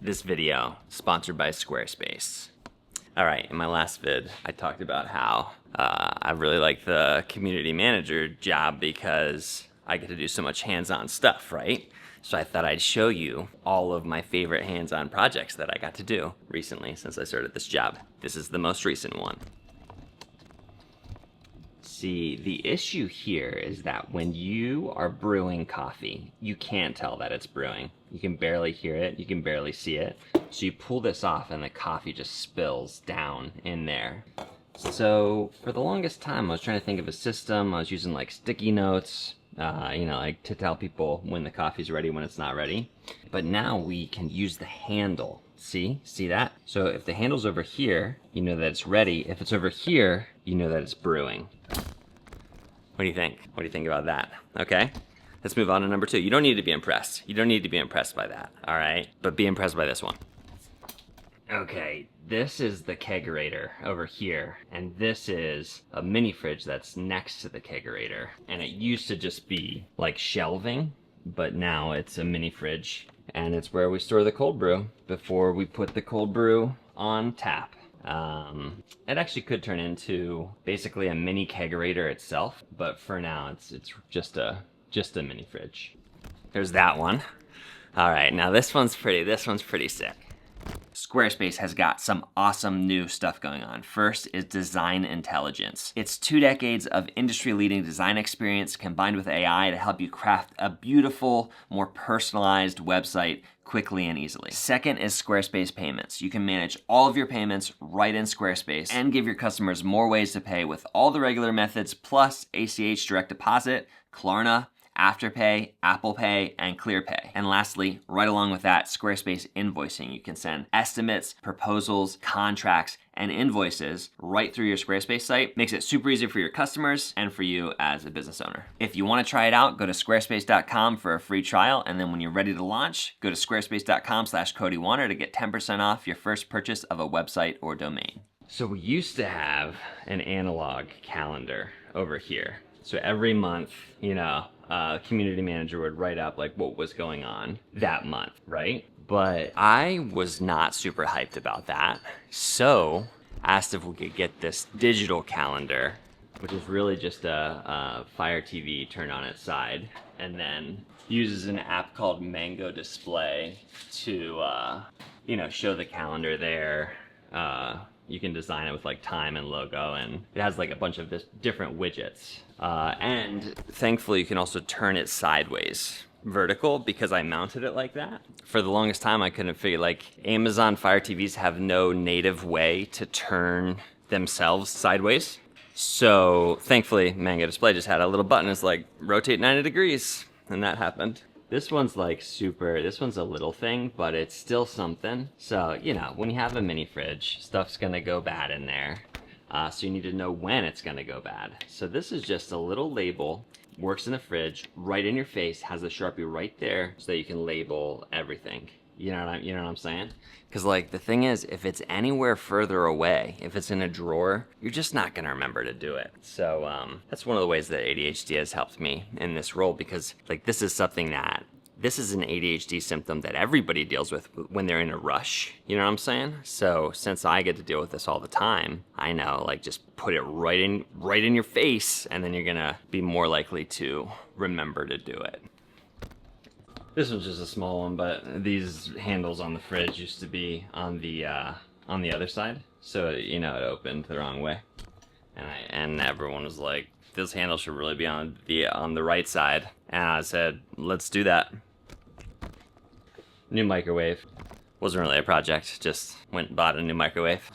This video, sponsored by Squarespace. All right, in my last vid, I talked about how I really like the community manager job because I get to do so much hands-on stuff, right? So I thought I'd show you all of my favorite hands-on projects that I got to do recently since I started this job. This is the most recent one. See, the issue here is that when you are brewing coffee, you can't tell that it's brewing. You can barely hear it, you can barely see it. So you pull this off and the coffee just spills down in there. So for the longest time, I was trying to think of a system. I was using like sticky notes, like to tell people when the coffee's ready, when it's not ready. But now we can use the handle. See that? So if the handle's over here, you know that it's ready. If it's over here, you know that it's brewing. What do you think? What do you think about that? Okay, let's move on to number 2. You don't need to be impressed. You don't need to be impressed by that, all right? But be impressed by this one. Okay, this is the kegerator over here, and this is a mini fridge that's next to the kegerator. And it used to just be like shelving, but now it's a mini fridge, and it's where we store the cold brew before we put the cold brew on tap. It actually could turn into basically a mini kegerator itself, but for now it's just a mini fridge. There's that one. All right, now this one's pretty sick. Squarespace has got some awesome new stuff going on. First is design intelligence. It's 2 decades of industry-leading design experience combined with AI to help you craft a beautiful, more personalized website quickly and easily. Second is Squarespace Payments. You can manage all of your payments right in Squarespace and give your customers more ways to pay with all the regular methods plus ACH direct deposit, Klarna, Afterpay, Apple Pay, and ClearPay. And lastly, right along with that, Squarespace invoicing. You can send estimates, proposals, contracts, and invoices right through your Squarespace site. Makes it super easy for your customers and for you as a business owner. If you want to try it out, go to squarespace.com for a free trial, and then when you're ready to launch, go to squarespace.com/CodyWarner to get 10% off your first purchase of a website or domain. So we used to have an analog calendar over here. So every month, community manager would write up like what was going on that month, right? But I was not super hyped about that. So asked if we could get this digital calendar, which is really just a Fire TV turned on its side, and then uses an app called Mango Display to, show the calendar there. You can design it with like time and logo, and it has like a bunch of different widgets. And thankfully you can also turn it sideways, vertical, because I mounted it like that. For the longest time I couldn't figure, like Amazon Fire TVs have no native way to turn themselves sideways. So thankfully Mango Display just had a little button that's like rotate 90 degrees, and that happened. This one's like this one's a little thing, but it's still something. So, when you have a mini fridge, stuff's gonna go bad in there. So you need to know when it's gonna go bad. So this is just a little label, works in the fridge, right in your face, has the Sharpie right there so that you can label everything. You know what I'm saying? Because like the thing is, if it's anywhere further away, if it's in a drawer, you're just not gonna remember to do it. So that's one of the ways that ADHD has helped me in this role, because like this is an ADHD symptom that everybody deals with when they're in a rush. You know what I'm saying? So since I get to deal with this all the time, I know, like, just put it right in your face, and then you're gonna be more likely to remember to do it. This one's just a small one, but these handles on the fridge used to be on the other side, so it opened the wrong way, and everyone was like, "This handle should really be on the right side," and I said, "Let's do that." New microwave. Wasn't really a project, just went and bought a new microwave.